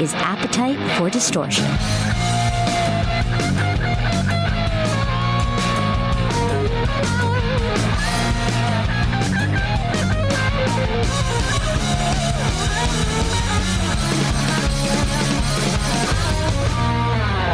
is Appetite for Distortion.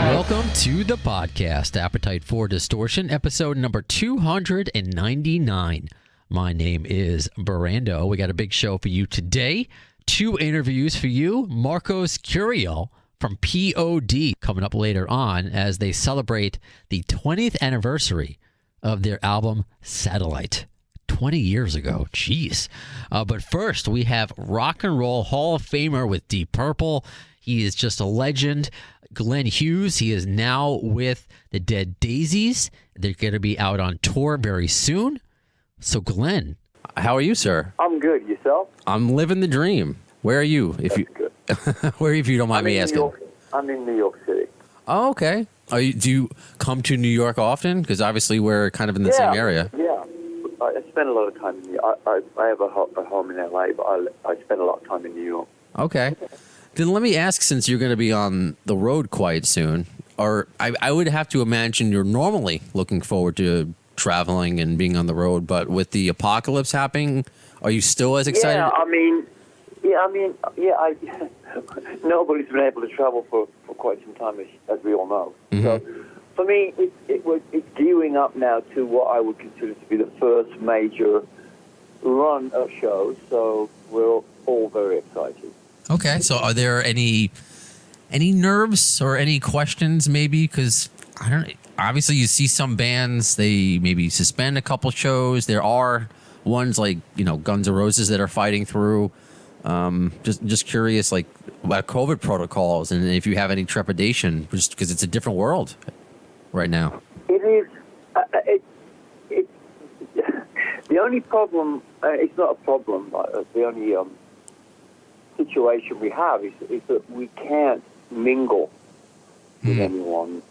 Welcome to the podcast, Appetite for Distortion, episode number 299. My name is Brando. We got a big show for you today. 2 interviews for you. Marcos Curiel from P.O.D. coming up later on as they celebrate the 20th anniversary of their album Satellite. 20 years ago. Jeez. But first, we have Rock and Roll Hall of Famer with Deep Purple. He is just a legend. Glenn Hughes, he is now with the Dead Daisies. They're going to be out on tour very soon. So, Glenn, how are you, sir? I'm good. Yourself? I'm living the dream. Where are you? Good. Where, if you don't mind me asking? I'm in New York City. Oh, okay. Do you come to New York often? Because obviously we're kind of in the same area. Yeah. I spend a lot of time in New York. I have a home in LA, but I spend a lot of time in New York. Okay. Then let me ask, since you're going to be on the road quite soon, or I would have to imagine you're normally looking forward to traveling and being on the road, but with the apocalypse happening, are you still as excited? Nobody's been able to travel for quite some time, as we all know. Mm-hmm. So for me, it's gearing up now to what I would consider to be the first major run of shows, so we're all very excited. Okay, so are there any nerves or any questions maybe? Because I don't. Obviously, you see some bands, they maybe suspend a couple shows. There are ones like Guns N' Roses that are fighting through. Just curious, like about COVID protocols, and if you have any trepidation, just because it's a different world right now. It is. It's the only problem. It's not a problem. The only situation we have is that we can't mingle with anyone.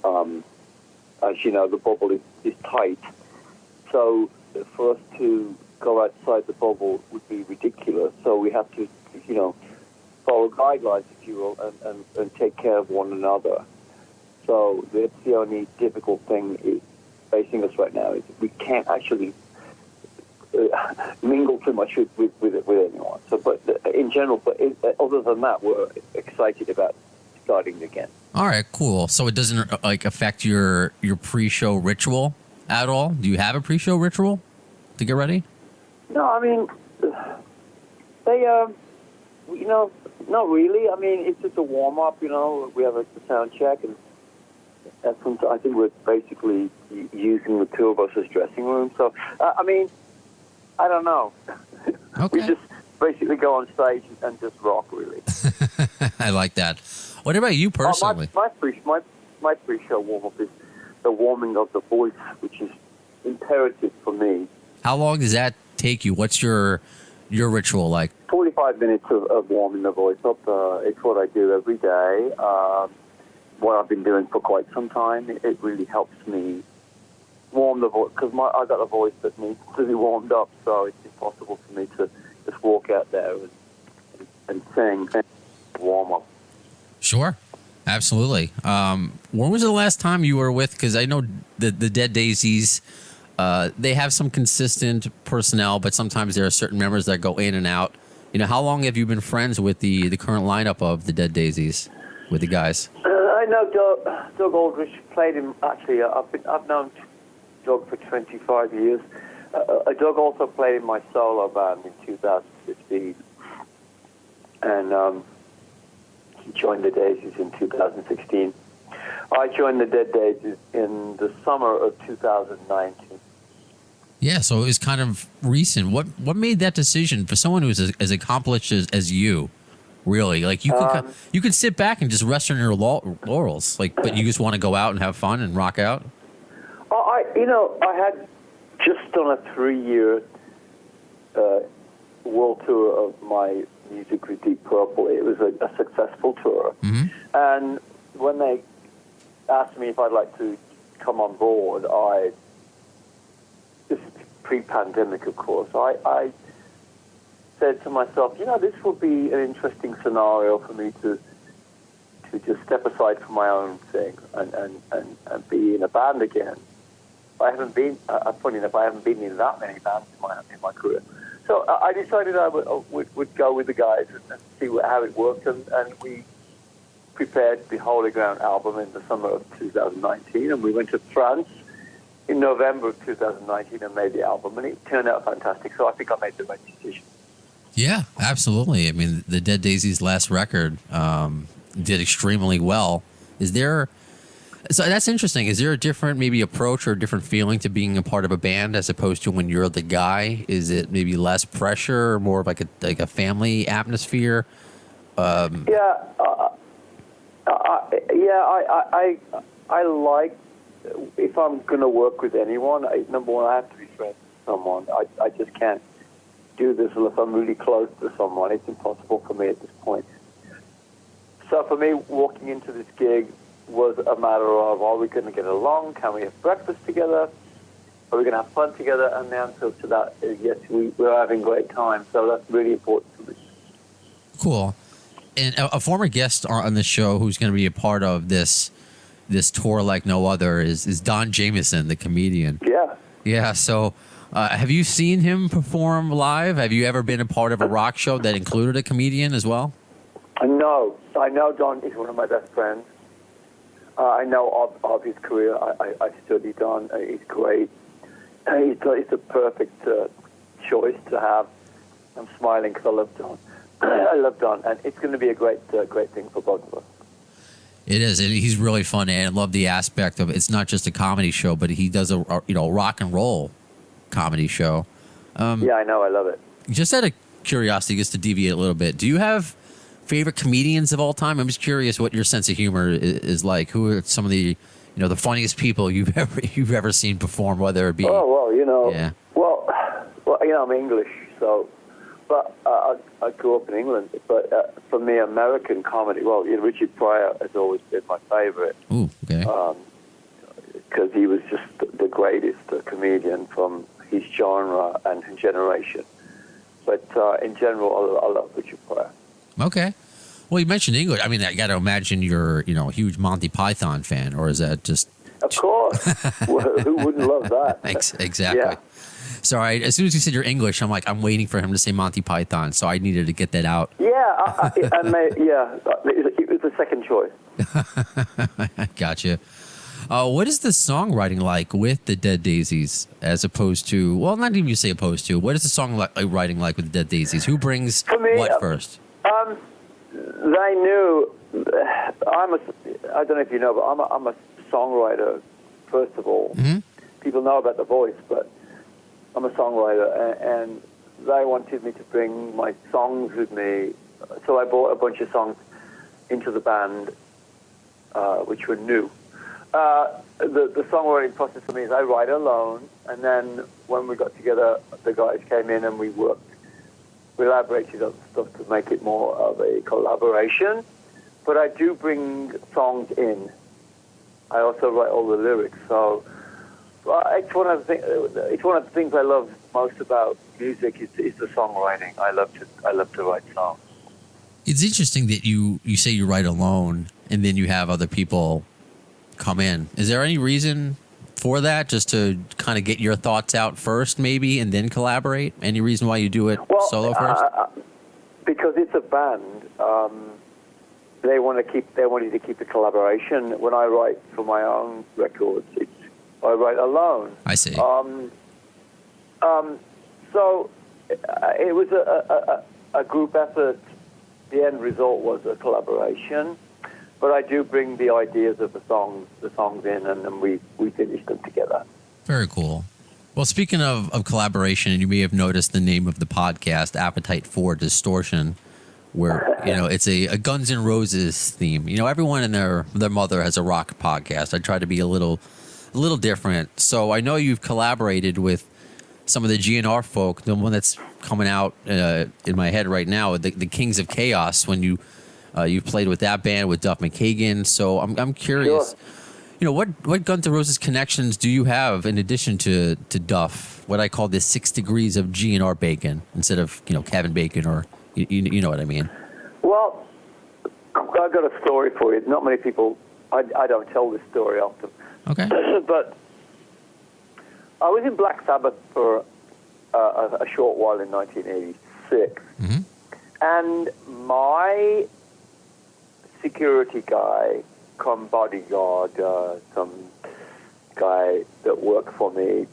As you know, the bubble is tight. So for us to go outside the bubble would be ridiculous. So we have to, follow guidelines, if you will, and take care of one another. So that's the only difficult thing facing us right now is we can't actually mingle too much with anyone. So, but in general, other than that, we're excited about starting again. All right, cool. So it doesn't affect your pre-show ritual at all? Do you have a pre-show ritual to get ready? No, I mean, they not really. I mean, it's just a warm up. We have a sound check, and I think we're basically using the two of us as dressing room. So, I mean, I don't know. Okay. We just basically go on stage and just rock, really. I like that. What about you personally? My pre-show warm-up is the warming of the voice, which is imperative for me. How long does that take you? What's your ritual like? 45 minutes of warming the voice up. It's what I do every day. What I've been doing for quite some time. It really helps me warm the voice, because I've got a voice that needs to be warmed up, so it's impossible for me to just walk out there and sing warm up. Sure, absolutely. When was the last time you were with? Because I know the Dead Daisies, they have some consistent personnel, but sometimes there are certain members that go in and out. How long have you been friends with the current lineup of the Dead Daisies, with the guys? I know Doug Aldrich played him. Actually, I've known Doug for 25 years. Doug also played in my solo band in 2015, and he joined the Daisies in 2016. I joined the Dead Daisies in the summer of 2019. Yeah, so it was kind of recent. What made that decision for someone who's as accomplished as you? Really, like you could sit back and just rest on your laurels, but you just want to go out and have fun and rock out. I had just done a 3-year world tour of my music with Deep Purple. It was a successful tour, and when they asked me if I'd like to come on board, this is pre-pandemic, of course, I said to myself, this would be an interesting scenario for me to to just step aside from my own thing and be in a band again. I haven't been, funny enough, I haven't been in that many bands in my career. So I decided I would go with the guys and see how it worked, and we prepared the Holy Ground album in the summer of 2019, and we went to France in November of 2019 and made the album, and it turned out fantastic. So I think I made the right decision. Yeah, absolutely. I mean, the Dead Daisies' last record did extremely well. So that's interesting. Is there a different maybe approach or a different feeling to being a part of a band as opposed to when you're the guy? Is it maybe less pressure, or more of like a family atmosphere? I like, if I'm going to work with anyone, number one, I have to be friends with someone. I just can't do this unless I'm really close to someone. It's impossible for me at this point. So for me, walking into this gig was a matter of, are we going to get along? Can we have breakfast together? Are we going to have fun together? And the answer to that is yes, we're having a great time. So that's really important to me. Cool. And a former guest on the show who's going to be a part of this tour like no other is Don Jamieson, the comedian. Yeah. Yeah, so have you seen him perform live? Have you ever been a part of a rock show that included a comedian as well? No. I know Don is one of my best friends. I know of his career. I studied Don. He's great. He's a perfect choice to have. I'm smiling because I love Don. I love Don, and it's going to be a great thing for both of us. It is. He's really fun, and I love the aspect of it's not just a comedy show, but he does a rock and roll comedy show. Yeah, I know. I love it. Just out of curiosity, just to deviate a little bit, do you have favorite comedians of all time? I'm just curious what your sense of humor is like. Who are some of the the funniest people you've ever seen perform? Whether it be yeah. Well, I'm English, so. But I grew up in England. But for me, American comedy, Richard Pryor has always been my favorite. Ooh, okay. Because he was just the greatest comedian from his genre and his generation. But in general, I love Richard Pryor. Okay. Well, you mentioned English. I mean, I got to imagine you're a huge Monty Python fan, or is that just? Of course. Who wouldn't love that? Exactly. Yeah. Sorry, as soon as you said you're English, I'm waiting for him to say Monty Python, so I needed to get that out. Yeah, it was the second choice. Gotcha. What is the songwriting like with the Dead Daisies as opposed to, well, not even you say opposed to, what is the songwriting like with the Dead Daisies? Who brings what first? They knew, I don't know if you know, but I'm a songwriter, first of all. Mm-hmm. People know about the voice, but I'm a songwriter, and they wanted me to bring my songs with me. So I brought a bunch of songs into the band, which were new. The songwriting process for me is I write alone, and then when we got together, the guys came in and we elaborated on stuff to make it more of a collaboration. But I do bring songs in. I also write all the lyrics, so it's one of the things I love most about music is the songwriting. I love to write songs. It's interesting that you say you write alone and then you have other people come in. Is there any reason for that? Just to kind of get your thoughts out first, maybe, and then collaborate? Any reason why you do it solo first? Because it's a band. They wanted to keep the collaboration. When I write for my own records, I write alone. I see. So it was a group effort. The end result was a collaboration, but I do bring the ideas of the songs in, and then we finish them together. Very cool. Well, speaking of collaboration, you may have noticed the name of the podcast, Appetite for Distortion, where it's a Guns N' Roses theme. Everyone and their mother has a rock podcast. I try to be a little different. So I know you've collaborated with some of the GN'R folk. The one that's coming out in my head right now, the Kings of Chaos. When you played with that band with Duff McKagan. So I'm curious. Sure. What Guns N' Roses connections do you have in addition to Duff? What I call the 6 degrees of GN'R bacon instead of Kevin Bacon, or you know what I mean. Well, I got a story for you. Not many people, I don't tell this story often. Okay. But I was in Black Sabbath for a short while in 1986. Mm-hmm. And my security guy, come bodyguard, some guy that worked for me,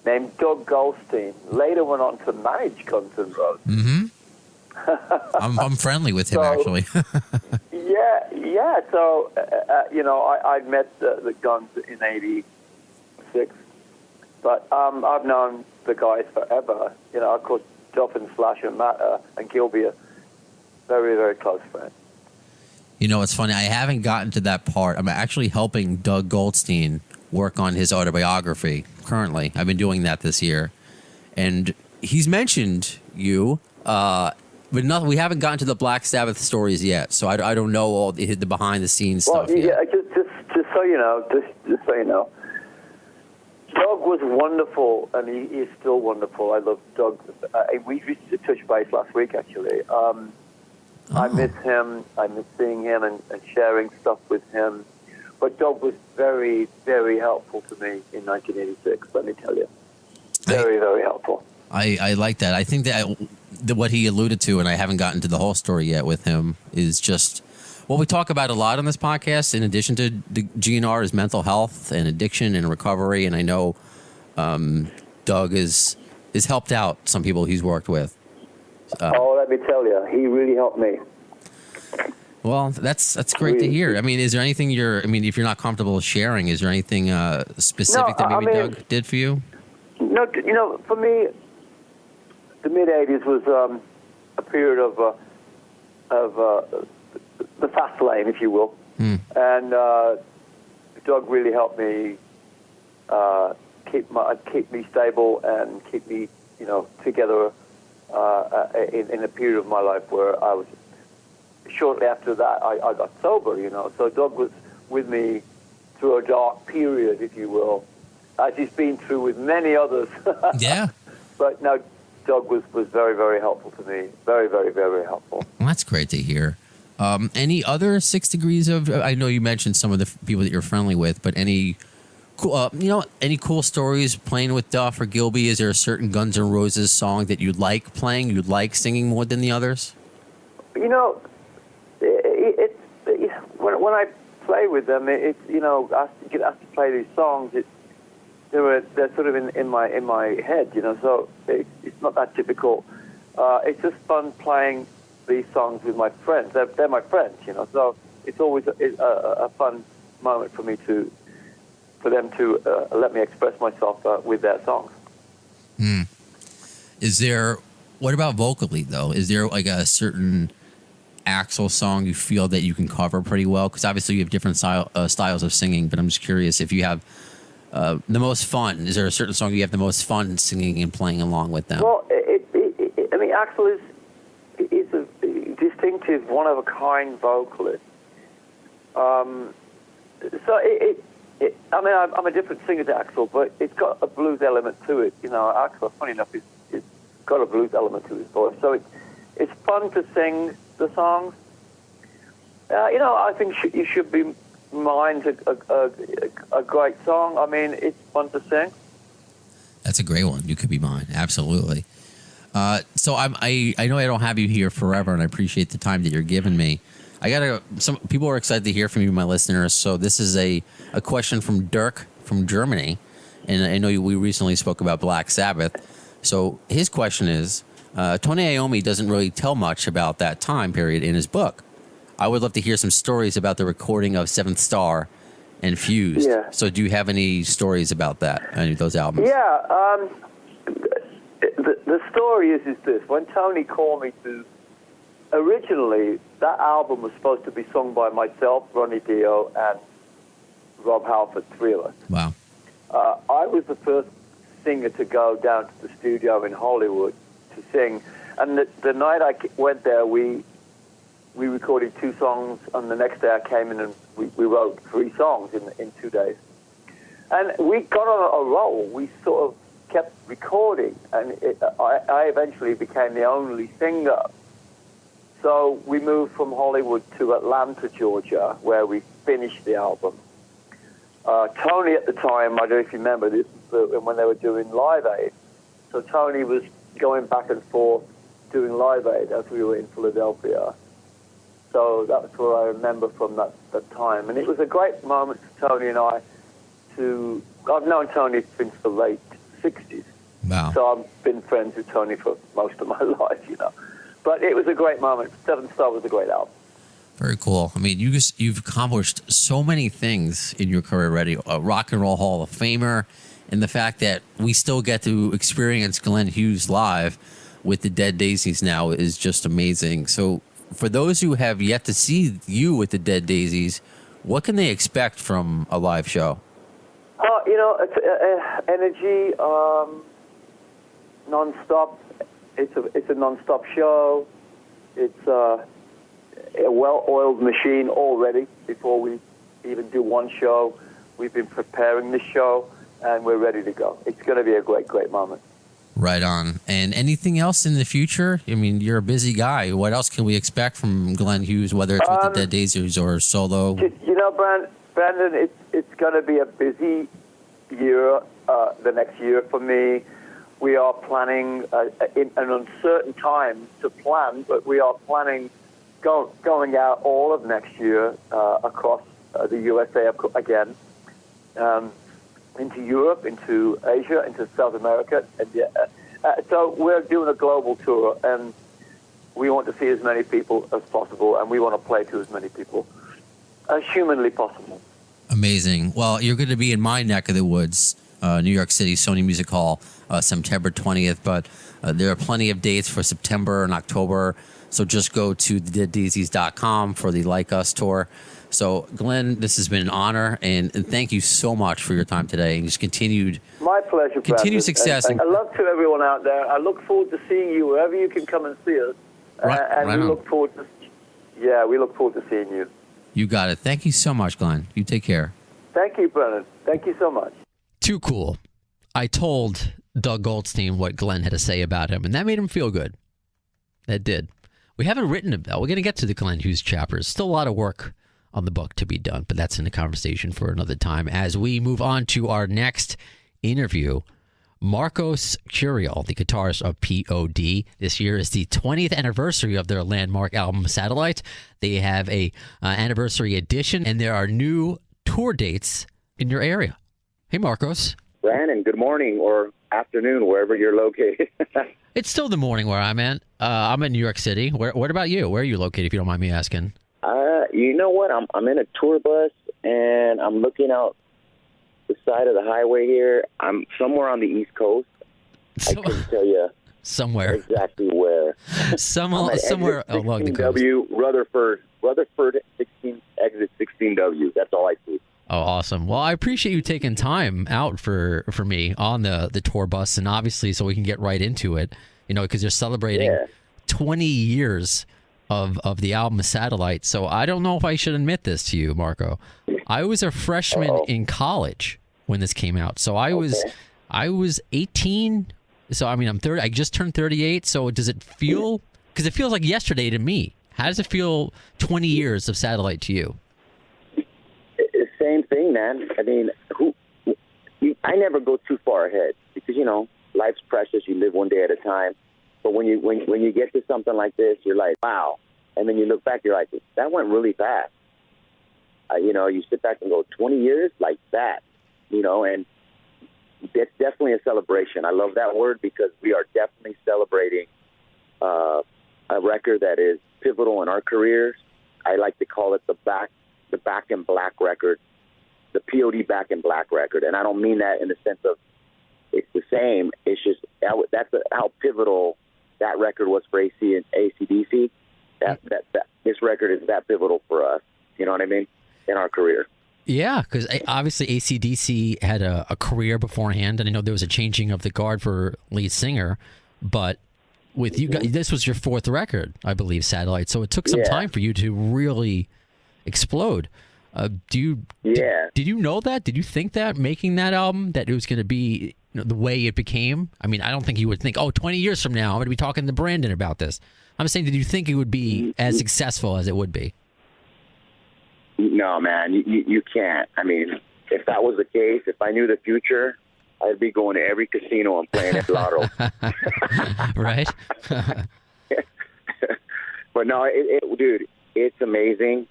named Doug Goldstein, later went on to manage Guns N' Roses. Mm-hmm. I'm friendly with him, actually. Yeah. So, I met the Guns in '86, but I've known the guys forever. Of course, Duff and Slash and Matt and Gilby are very, very close friends. It's funny. I haven't gotten to that part. I'm actually helping Doug Goldstein work on his autobiography currently. I've been doing that this year, and he's mentioned you. But nothing. We haven't gotten to the Black Sabbath stories yet, so I don't know all the behind the scenes stuff yet. Yeah, just so you know, just so you know, Doug was wonderful, and he is still wonderful. I love Doug. We used to touch base last week, actually. I miss him. I miss seeing him and sharing stuff with him. But Doug was very, very helpful to me in 1986. Let me tell you, very, very helpful. I like that. I think that what he alluded to, and I haven't gotten to the whole story yet with him, is just what we talk about a lot on this podcast. In addition to the GN'R, is mental health and addiction and recovery. And I know Doug is helped out some people he's worked with. Let me tell you, he really helped me. Well, that's great to hear. I mean, is there anything if you're not comfortable sharing, is there anything specific that maybe Doug did for you? No, for me, the mid-'80s was a period of the fast lane, if you will. And Doug really helped me keep me stable and keep me, together in a period of my life where I was. Shortly after that, I got sober. So Doug was with me through a dark period, if you will, as he's been through with many others. Yeah. But no, Doug was very, very helpful to me. Very, very, very helpful. Well, that's great to hear. Any other 6 degrees of? I know you mentioned some of the people that you're friendly with, but any cool, any cool stories playing with Duff or Gilby? Is there a certain Guns N' Roses song that you like playing, you like singing more than the others? When I play with them, it's get asked to play these songs. They're sort of in my head, So it's not that difficult. It's just fun playing these songs with my friends. They're my friends, So it's always a fun moment for me for them to let me express myself with their songs. What about vocally though? Is there like a certain Axl song you feel that you can cover pretty well? Because obviously you have different styles of singing, but I'm just curious if you have the most fun. Is there a certain song you have the most fun singing and playing along with them? Well, Axl is a distinctive, one-of-a-kind vocalist. I'm a different singer to Axl, but it's got a blues element to it. Axl, funny enough, it's got a blues element to his voice. So it's fun to sing the songs. I think you should be mine's a great song. I mean, it's fun to sing. That's a great one. You Could Be Mine. Absolutely. So I know I don't have you here forever, and I appreciate the time that you're giving me. Some people are excited to hear from you, my listeners. So this is a question from Dirk from Germany, and I know we recently spoke about Black Sabbath. So his question is, Tony Iommi doesn't really tell much about that time period in his book. I would love to hear some stories about the recording of Seventh Star and Fused. Yeah. So do you have any stories about that, any of those albums? Yeah. The story is this. When Tony called me originally, that album was supposed to be sung by myself, Ronnie Dio, and Rob Halford, 3 of us. Wow. I was the first singer to go down to the studio in Hollywood to sing. And the night I went there, we recorded 2 songs, and the next day I came in and we wrote 3 songs in 2 days. And we got on a roll. We sort of kept recording, and I eventually became the only singer. So we moved from Hollywood to Atlanta, Georgia, where we finished the album. Tony at the time, I don't know if you remember, this was when they were doing Live Aid. So Tony was going back and forth doing Live Aid as we were in Philadelphia. So that's what I remember from that time. And it was a great moment for Tony and I to... I've known Tony since the late 60s. Wow. So I've been friends with Tony for most of my life, you know. But it was a great moment. Seven Star was a great album. Very cool. I mean, you've accomplished so many things in your career already. A Rock and Roll Hall of Famer, and the fact that we still get to experience Glenn Hughes live with the Dead Daisies now is just amazing. So for those who have yet to see you with the Dead Daisies, what can they expect from a live show? You know, it's energy, non-stop. It's a non-stop show. It's a well-oiled machine already. Before we even do one show, we've been preparing this show, and we're ready to go. It's going to be a great, great moment. Right on. And anything else in the future? I mean, you're a busy guy. What else can we expect from Glenn Hughes, whether it's with the Dead Daisies or solo? You know, Brandon, it's going to be a busy year, the next year for me. We are planning in an uncertain time to plan, but we are planning going out all of next year across the USA again, into Europe, into Asia, into South America. And so we're doing a global tour, and we want to see as many people as possible, and we want to play to as many people as humanly possible. Amazing. Well, you're going to be in my neck of the woods, New York City, Sony Music Hall, September 20th, but there are plenty of dates for September and October, so just go to thedeaddaisies.com for the Like Us tour. So, Glenn, this has been an honor, and thank you so much for your time today, and just my pleasure, continued success. And love to everyone out there. I look forward to seeing you wherever you can come and see us. We look forward to seeing you. You got it. Thank you so much, Glenn. You take care. Thank you, Brennan. Thank you so much. Too cool. I told Doug Goldstein what Glenn had to say about him, and that made him feel good. That did. We haven't written it, though. We're going to get to the Glenn Hughes chapters. Still a lot of work on the book to be done, but that's in the conversation for another time. As we move on to our next interview, Marcos Curiel, the guitarist of P.O.D. This year is the 20th anniversary of their landmark album, Satellite. They have a anniversary edition, and there are new tour dates in your area. Hey, Marcos. Brandon, good morning or afternoon, wherever you're located. It's still the morning where I'm at. I'm in New York City. What about you? Where are you located, if you don't mind me asking? You know what? I'm in a tour bus, and I'm looking out the side of the highway here. I'm somewhere on the East Coast. I couldn't tell you somewhere exactly where. somewhere along the coast. Rutherford 16 exit 16W. That's all I see. Oh, awesome. Well, I appreciate you taking time out for me on the tour bus, and obviously so we can get right into it, you know, because you're celebrating 20 years of the album Satellite. So I don't know if I should admit this to you, Marco. I was a freshman in college when this came out. So I was 18. So, I mean, I'm 30. I just turned 38. So does it feel, because it feels like yesterday to me. How does it feel 20 years of Satellite to you? Same thing, man. I mean, I never go too far ahead because, you know, life's precious. You live one day at a time. But when you get to something like this, you're like, wow. And then you look back, you're like, that went really fast. You know, you sit back and go, 20 years like that, you know, and it's definitely a celebration. I love that word because we are definitely celebrating a record that is pivotal in our careers. I like to call it the Back in Black record, the P.O.D. Back in Black record. And I don't mean that in the sense of it's the same. It's just that's how pivotal that record was for AC/DC. That this record is that pivotal for us. You know what I mean? In our career. Yeah, because obviously AC/DC had a career beforehand, and I know there was a changing of the guard for lead singer, but with you guys, this was your fourth record, I believe, Satellite. So it took some time for you to really explode. Did you know that? Did you think that making that album that it was going to be, you know, the way it became? I mean, I don't think you would think, 20 years from now I'm going to be talking to Brandon about this. I'm saying, did you think it would be as successful as it would be? No, man, you can't. I mean, if that was the case, if I knew the future, I'd be going to every casino and playing at Lotto. Right? But no, dude, it's amazing.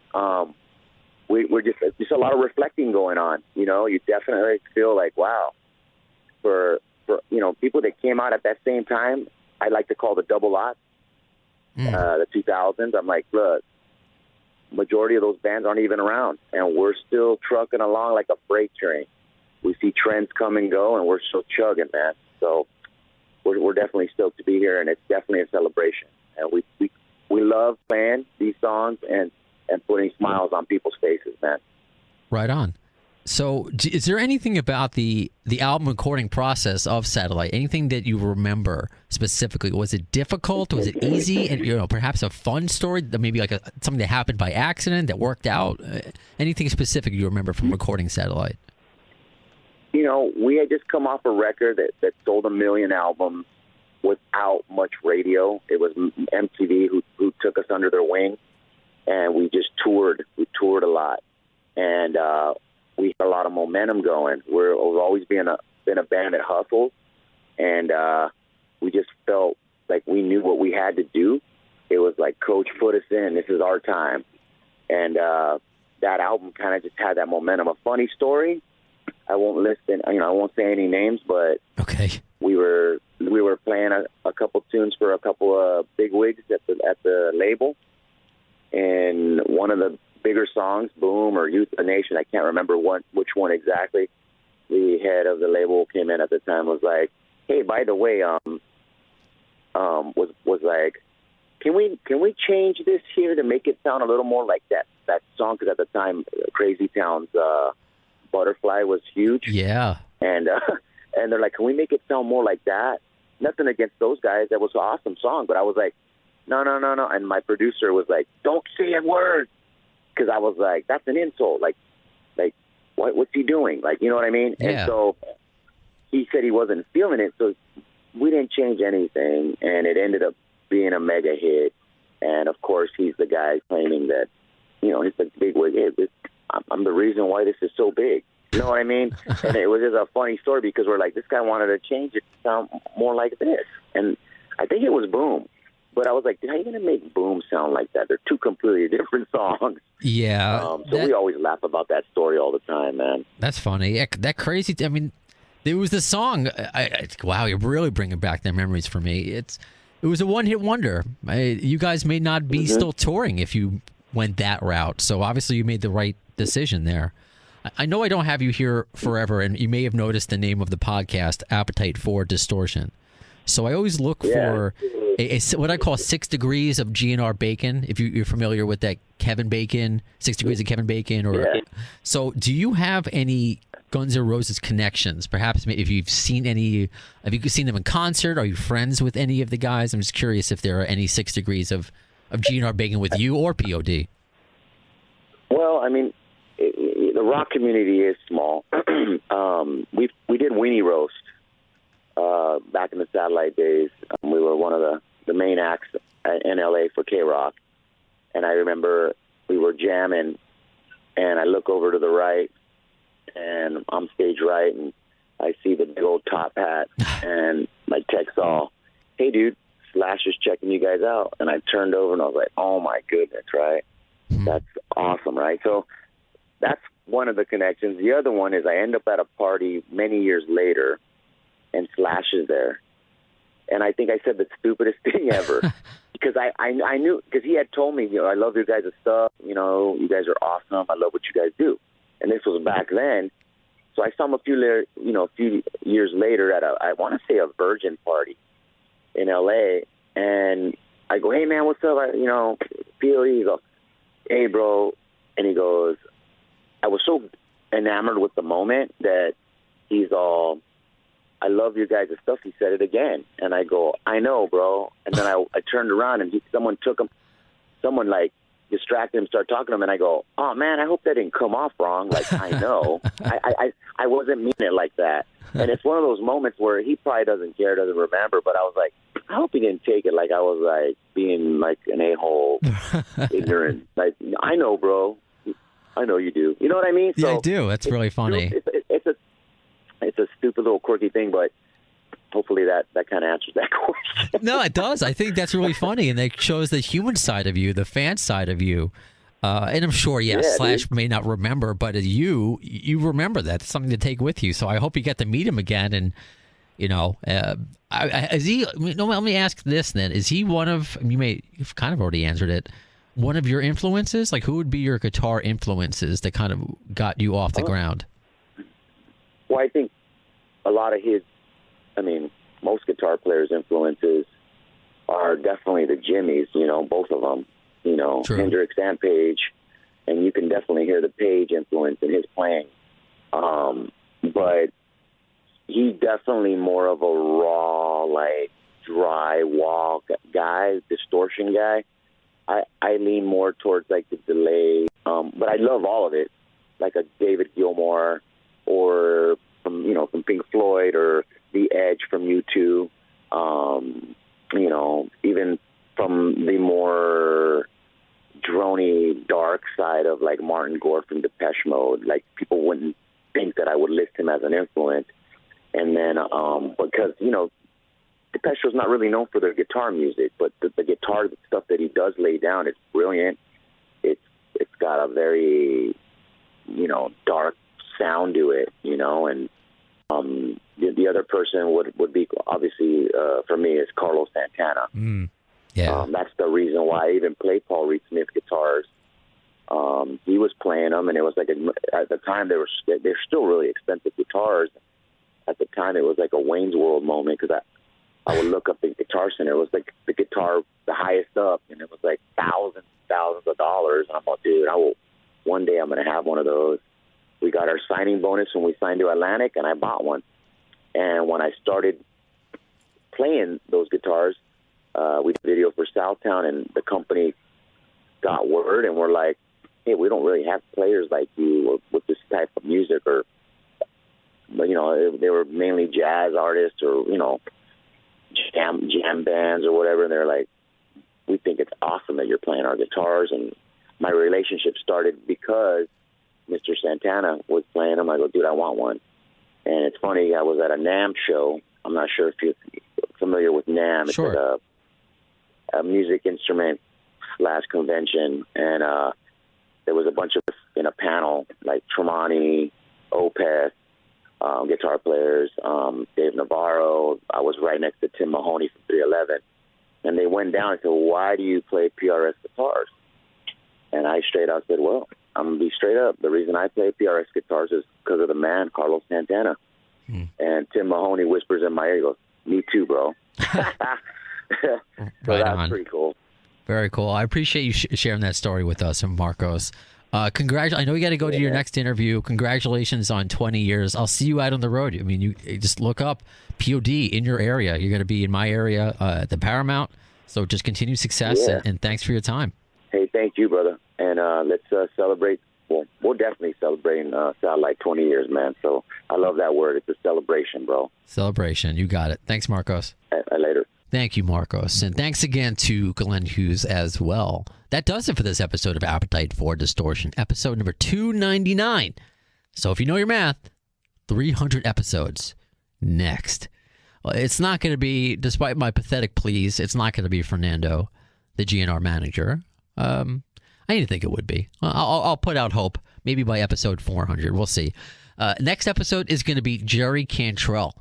We're just a lot of reflecting going on. You know, you definitely feel like, wow, for people that came out at that same time, I like to call the double lots, the 2000s. I'm like, look, majority of those bands aren't even around, and we're still trucking along like a freight train. We see trends come and go, and we're still chugging, man. So we're definitely stoked to be here, and it's definitely a celebration. And we love playing these songs and putting smiles on people's faces, man. Right on. So is there anything about the album recording process of Satellite, anything that you remember specifically? Was it difficult? Was it easy? And, perhaps a fun story, maybe like something that happened by accident that worked out? Anything specific you remember from recording Satellite? We had just come off a record that sold 1 million albums without much radio. It was MTV who took us under their wing, and we just toured. We toured a lot, and we had a lot of momentum going. We've always been a band that hustles, and we just felt like we knew what we had to do. It was like, Coach, put us in. This is our time, and that album kind of just had that momentum. A funny story. I won't list it. I won't say any names, but okay, we were playing a couple tunes for a couple of big wigs at the label, and one of the bigger songs, Boom or Youth of the Nation, I can't remember which one exactly. The head of the label came in at the time, was like, "Hey, by the way, was like, can we change this here to make it sound a little more like that song?" Because at the time, Crazy Town's Butterfly was huge. Yeah. And they're like, "Can we make it sound more like that?" Nothing against those guys. That was an awesome song. But I was like, no. And my producer was like, "Don't say a word." Because I was like, that's an insult. Like, what's he doing? Like, you know what I mean? Yeah. And so he said he wasn't feeling it. So we didn't change anything. And it ended up being a mega hit. And, of course, he's the guy claiming that, he's a big wig. I'm the reason why this is so big. You know what I mean? And it was just a funny story because we're like, this guy wanted to change it to sound more like this. And I think it was Boom. But I was like, how are you going to make Boom sound like that? They're two completely different songs. Yeah. So we always laugh about that story all the time, man. That's funny. That crazy. I mean, there was the song. Wow, you're really bringing back their memories for me. It was a one-hit wonder. You guys may not be still touring if you went that route. So obviously you made the right decision there. I know I don't have you here forever, and you may have noticed the name of the podcast, Appetite for Distortion. So I always look for what I call 6 degrees of GN'R Bacon, if you're familiar with that Kevin Bacon, 6 degrees of Kevin Bacon. So do you have any Guns N' Roses connections? Perhaps if you've seen any, have you seen them in concert? Are you friends with any of the guys? I'm just curious if there are any 6 degrees of GN'R Bacon with you or P.O.D. Well, I mean, the rock community is small. We did Weenie Roast back in the Satellite days. We were one of the main acts in L.A. for K-Rock. And I remember we were jamming, and I look over to the right, and I'm stage right, and I see the big old top hat, and my text all, "Hey, dude, Slash is checking you guys out." And I turned over, and I was like, oh, my goodness, right? That's awesome, right? So that's one of the connections. The other one is I end up at a party many years later, and Slash is there. And I think I said the stupidest thing ever because I knew, because he had told me, I love your guys' stuff. You guys are awesome. I love what you guys do. And this was back then. So I saw him a few years later at I want to say a Virgin party in L.A. And I go, "Hey, man, what's up?" P.O.D. He goes, "Hey, bro." And he goes, I was so enamored with the moment that he's all, "I love your guys' stuff." He said it again. And I go, "I know, bro." And then I turned around and someone like distracted him, started talking to him. And I go, "Oh, man, I hope that didn't come off wrong. Like, I know. I wasn't meaning it like that." And it's one of those moments where he probably doesn't care, doesn't remember. But I was like, I hope he didn't take it like I was like being like an a-hole, ignorant. Like, I know, bro. I know you do. You know what I mean? Yeah, I do. That's really funny. It's a stupid little quirky thing, but hopefully that kind of answers that question. No, it does. I think that's really funny, and it shows the human side of you, the fan side of you. And I'm sure, Slash may not remember, but you remember that. It's something to take with you. So I hope you get to meet him again. And, is he? No, let me ask this then. Is he one of? You've kind of already answered it. One of your influences? Like, who would be your guitar influences that kind of got you off the ground? Well, I think a lot of most guitar players' influences are definitely the Jimmys, both of them, True. Hendrix and Page, and you can definitely hear the Page influence in his playing. But he's definitely more of a raw, like, dry wall guy, distortion guy. I lean more towards, like, the delay, but I love all of it, like a David Gilmour or from Pink Floyd or The Edge from U2, even from the more droney, dark side of, like, Martin Gore from Depeche Mode. Like, people wouldn't think that I would list him as an influence. And then, because, Depeche was not really known for their guitar music, but the guitar stuff that he does lay down is brilliant. It's got a very, dark sound to it, and the other person would be, obviously, for me, is Carlos Santana. Yeah. That's the reason why I even play Paul Reed Smith guitars. He was playing them, and it was like, at the time, they're still really expensive guitars. At the time, it was like a Wayne's World moment, because I would look up the Guitar Center. It was like the guitar, the highest up, and it was like thousands of dollars. And I'm like, dude, one day I'm going to have one of those. We got our signing bonus when we signed to Atlantic, and I bought one. And when I started playing those guitars, we did a video for Southtown, and the company got word, and we're like, hey, we don't really have players like you with this type of music, but they were mainly jazz artists or, jam bands or whatever, and they're like, we think it's awesome that you're playing our guitars. And my relationship started because Mr. Santana was playing them. I go, dude, I want one. And it's funny, I was at a NAMM show. I'm not sure if you're familiar with NAMM. Sure. It's like a music instrument / convention, and there was a bunch of, in a panel, like Tremonti, Opeth, guitar players, Dave Navarro. I was right next to Tim Mahoney from 311. And they went down and said, why do you play PRS guitars? And I straight out said, well, I'm going to be straight up. The reason I play PRS guitars is because of the man, Carlos Santana. And Tim Mahoney whispers in my ear, he goes, me too, bro. So that's pretty cool. Very cool. I appreciate you sharing that story with us, Marcos. I know you got to go to your next interview. Congratulations on 20 years. I'll see you out on the road. I mean, you just look up P.O.D. in your area. You're going to be in my area at the Paramount. So just continued success, and thanks for your time. Hey, thank you, brother. And let's celebrate. Well, we're definitely celebrating Satellite 20 years, man. So I love that word. It's a celebration, bro. Celebration. You got it. Thanks, Marcos. Later. Thank you, Marcos. And thanks again to Glenn Hughes as well. That does it for this episode of Appetite for Distortion, episode number 299. So if you know your math, 300 episodes next. Well, it's not going to be, despite my pathetic pleas, it's not going to be Fernando, the GN'R manager. I didn't think it would be. I'll put out hope. Maybe by episode 400. We'll see. Next episode is going to be Jerry Cantrell.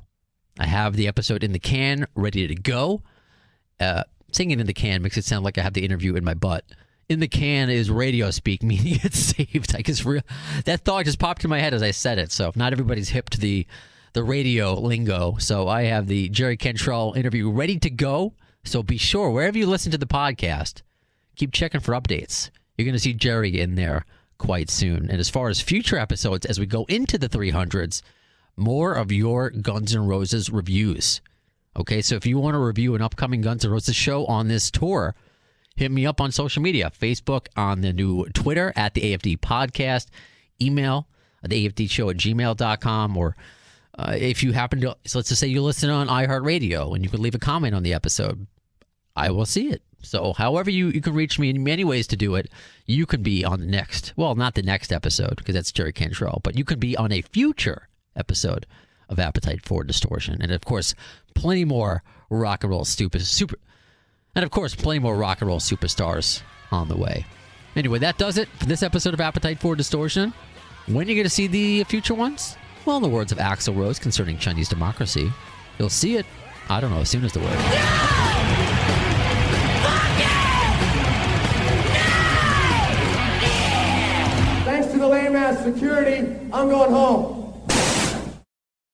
I have the episode in the can, ready to go. Singing in the can makes it sound like I have the interview in my butt. In the can is radio speak, meaning it's saved. That thought just popped in my head as I said it. So not everybody's hip to the radio lingo. So I have the Jerry Cantrell interview ready to go. So be sure, wherever you listen to the podcast, keep checking for updates. You're going to see Jerry in there quite soon. And as far as future episodes, as we go into the 300s, more of your Guns N' Roses reviews. Okay, so if you want to review an upcoming Guns N' Roses show on this tour, hit me up on social media, Facebook, on the new Twitter, at the AFD Podcast, email, the AFDshow@gmail.com, or If you happen to, so let's just say you listen on iHeartRadio and you can leave a comment on the episode, I will see it. So however you can reach me in many ways to do it, you can be on the next, well, not the next episode because that's Jerry Cantrell, but you can be on a future episode of Appetite for Distortion. And of course, plenty more rock and roll plenty more rock and roll superstars on the way. Anyway, that does it for this episode of Appetite for Distortion. When are you going to see the future ones? Well, in the words of Axl Rose concerning Chinese democracy, you'll see it, I don't know, as soon as the word. Thanks to the lame ass security, I'm going home.